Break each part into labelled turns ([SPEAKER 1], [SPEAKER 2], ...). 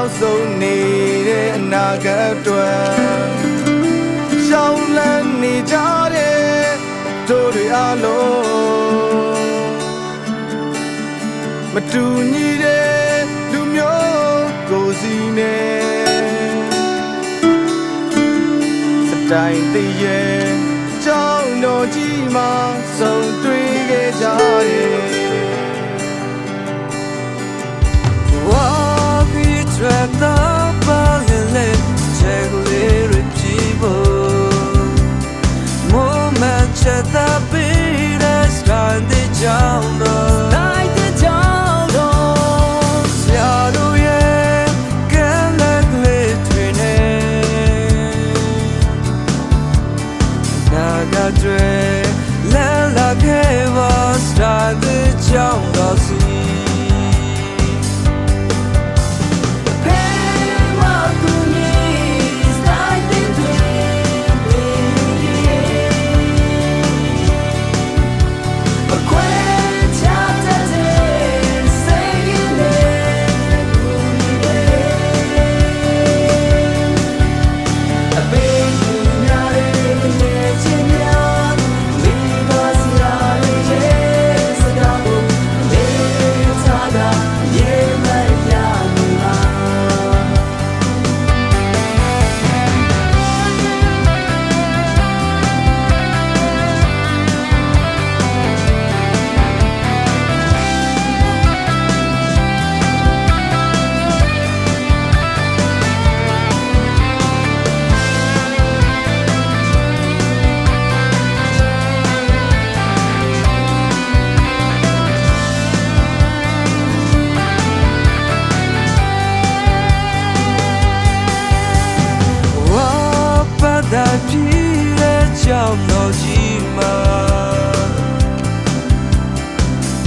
[SPEAKER 1] နောက်ဆုံးနေတဲ့ နာဂတ်အတွက်ရှောင်လန်းနေကြတဲ့တို့တွေအလုံးမတူညီတဲ့လူမျိုးကိုယ်စီနဲ့စတိုင်းတည်းရဲ့ကြောင်းတော်ကြီးမှာဆုံတွေ့ခဲ့ကြတယ်ဝါခီထရတာပါလေချေကိုလေးရကြည့်ဖို့မိုးမချတာပေးတဲ့စကန်တဲ့ကြောင်းတော်လာလာခဲ့ပါစတာတဲ့ကြောင်းတော်စီပြည်ရဲ့ကြောင်းတော်ကြီးမှာ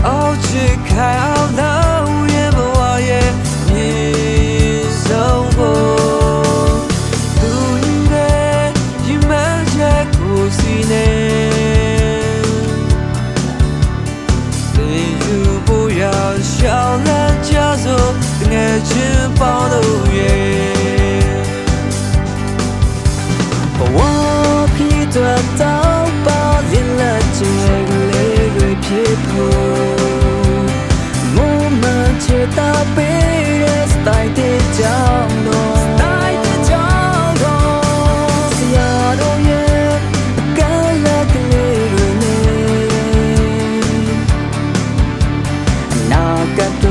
[SPEAKER 1] အောက်ချစ်ခိုင်အောင်လို့ရဲ့ဘဝရဲ့မြေဆုံးဖို့သူရဲ့ဒီမန်ချက်ကိုစီနေတေယူဖို့ရရှောင်းလန်းကြစို့ငယ်ချင်းပေါင်းလို့ရဲ့ตัวเต้าเป้าลิลาเจกเลยด้วยผิดหูมูมันเชื่อตาเปรี้ยสไตล์ที่เจ้าโน้เสียดงเย็นกันละกันเลยด้วยเนี่ยนากัน